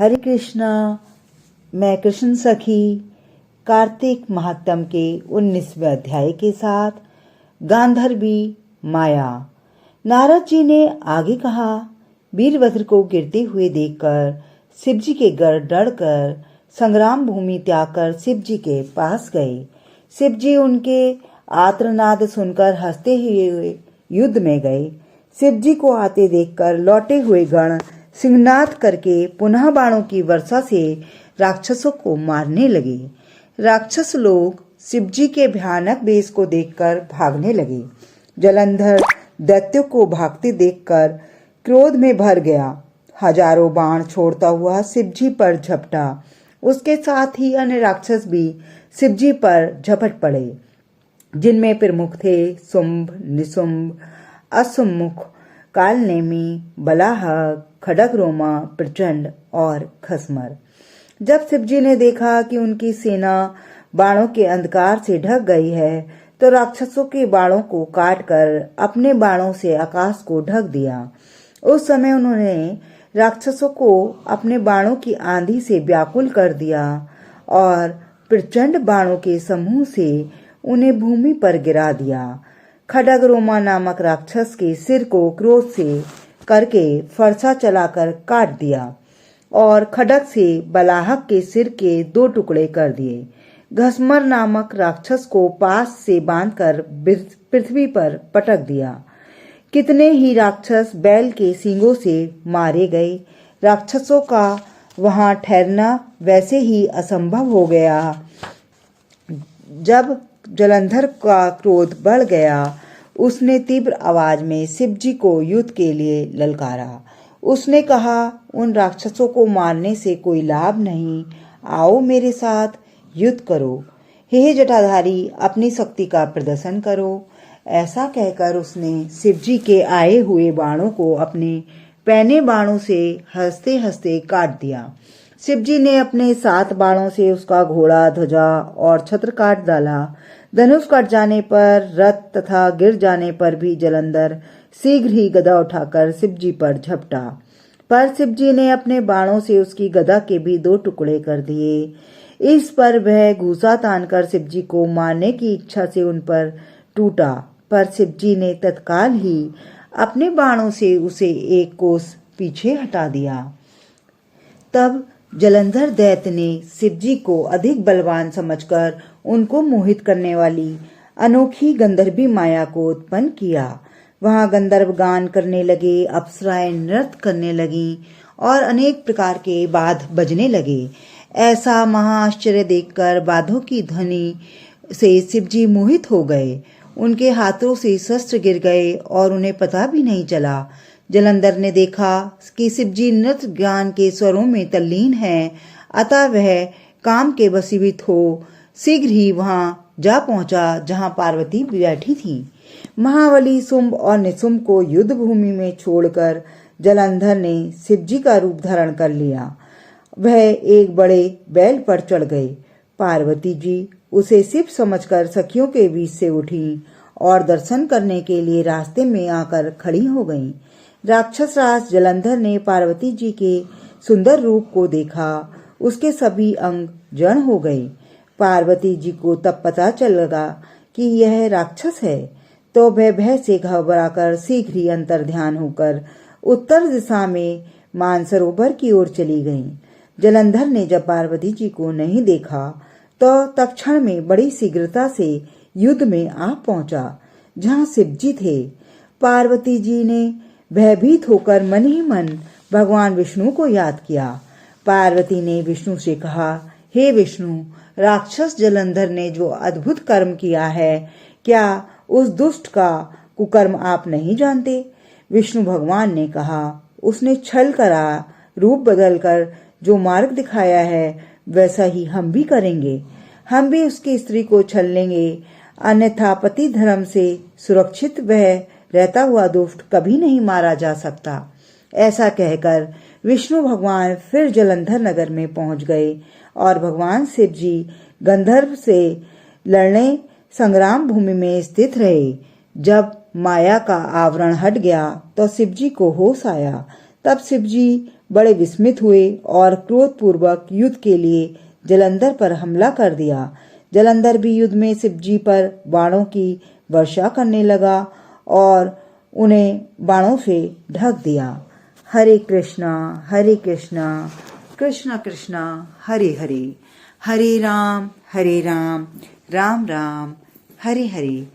हरे कृष्णा। मैं कृष्ण सखी कार्तिक महात्म के 19वें अध्याय के साथ गांधर्वी माया। नारद जी ने आगे कहा, वीरभद्र को गिरते हुए देखकर शिवजी के डरकर संग्राम भूमि त्याग कर शिवजी के पास गए। शिवजी उनके आर्तनाद सुनकर हंसते हुए युद्ध में गए। शिवजी को आते देखकर लौटे हुए गण सिंहनाद करके पुनः बाणों की वर्षा से राक्षसों को मारने लगे। राक्षस लोग शिवजी के भयानक वेश को देखकर भागने लगे। जलंधर दैत्यों को भागते देखकर क्रोध में भर गया। हजारों बाण छोड़ता हुआ शिवजी पर झपटा। उसके साथ ही अन्य राक्षस भी शिवजी पर झपट पड़े, जिनमें प्रमुख थे शुंभ, निशुंभ, असुमुख, कालनेमी, बलाहक, खड्गरोमा, प्रचंड और खसमर। जब शिवजी ने देखा कि उनकी सेना बाणों के अंधकार से ढक गई है, तो राक्षसों के बाणों को काटकर अपने बाणों से आकाश को ढक दिया। उस समय उन्होंने राक्षसों को अपने बाणों की आंधी से व्याकुल कर दिया और प्रचंड बाणों के समूह से उन्हें भूमि पर गिरा दिया। खड्गरोमा नामक राक्षस के सिर को क्रोध से करके फरसा चलाकर काट दिया और खड्ग से बलाहक के सिर के 2 टुकड़े कर दिए। घसमर नामक राक्षस को पास से बांधकर पृथ्वी पर पटक दिया। कितने ही राक्षस बैल के सींगों से मारे गए। राक्षसों का वहां ठहरना वैसे ही असंभव हो गया। जब जलंधर का क्रोध बढ़ गया, उसने तीव्र आवाज में शिवजी को युद्ध के लिए ललकारा। उसने कहा, उन राक्षसों को मारने से कोई लाभ नहीं, आओ मेरे साथ युद्ध करो। हे जटाधारी, अपनी शक्ति का प्रदर्शन करो। ऐसा कहकर उसने शिवजी के आए हुए बाणों को अपने पैने बाणों से हंसते हंसते काट दिया। शिवजी ने अपने 7 बाणों से उसका घोड़ा, ध्वजा और छत्र काट डाला। धनुष कट जाने पर, रथ तथा गिर जाने पर भी जलंधर शीघ्र ही गदा उठाकर शिवजी पर झपटा, पर शिवजी ने अपने बाणों से उसकी गदा के भी 2 टुकड़े कर दिए। इस पर वह घूसा तानकर शिवजी को मारने की इच्छा से उन पर टूटा, पर शिवजी ने तत्काल ही अपने बाणों से उसे 1 कोस पीछे हटा दिया। तब जलंधर दैत्य ने शिवजी को अधिक बलवान समझकर उनको मोहित करने वाली अनोखी गंधर्वी माया को उत्पन्न किया। वहां गंधर्व गान करने लगे, अप्सराएं नृत्य करने लगीं और अनेक प्रकार के वाद्य बजने लगे। ऐसा महाआश्चर्य देखकर वाद्यों की ध्वनि से शिवजी मोहित हो गए। उनके हाथों से शस्त्र गिर गए और उन्हें पता भी नहीं चला। जलंधर ने देखा कि शिवजी नृत्य गान के स्वरों में तल्लीन हैं, अतः वह काम के वशीभूत हो शीघ्र ही वहां जा पहुंचा जहां पार्वती बैठी थी। महाबली शुंभ और निशुंभ को युद्ध भूमि में छोड़कर जलंधर ने शिवजी का रूप धारण कर लिया। वह एक बड़े बैल पर चढ़ गए। पार्वती जी उसे शिव समझकर सखियों के बीच से उठी और दर्शन करने के लिए रास्ते में आकर खड़ी हो गईं। राक्षस राज जलंधर ने पार्वती जी के सुंदर रूप को देखा। उसके सभी अंग जड़ हो गए। पार्वती जी को तब पता चल लगा कि यह राक्षस है, तो वह भय से घबराकर शीघ्र ही अंतर्ध्यान होकर उत्तर दिशा में मानसरोवर की ओर चली गईं। जलंधर ने जब पार्वती जी को नहीं देखा, तो तत्क्षण में बड़ी शीघ्रता से युद्ध में आ पहुंचा जहां शिवजी थे। पार्वती जी ने भयभीत होकर मन ही मन भगवान विष्णु को याद किया। पार्वती ने विष्णु से कहा, हे विष्णु, राक्षस जलंधर ने जो अद्भुत कर्म किया है, क्या उस दुष्ट का कुकर्म आप नहीं जानते? विष्णु भगवान ने कहा, उसने छल करा, रूप बदलकर जो मार्ग दिखाया है वैसा ही हम भी करेंगे। हम भी उसकी स्त्री को छल लेंगे, अन्यथा पति धर्म से सुरक्षित वह रहता हुआ दुष्ट कभी नहीं मारा जा सकता। ऐसा कहकर विष्णु भगवान फिर जलंधर नगर में पहुंच गए और भगवान शिव जी गंधर्व से लड़ने संग्राम भूमि में स्थित रहे। जब माया का आवरण हट गया तो शिवजी को होश आया। तब शिवजी बड़े विस्मित हुए और क्रोधपूर्वक युद्ध के लिए जालंधर पर हमला कर दिया। जालंधर भी युद्ध में शिवजी पर बाणों की वर्षा करने लगा और उन्हें बाणों से ढक दिया। हरे कृष्णा कृष्णा कृष्णा हरे हरे, हरे राम राम राम हरे हरे।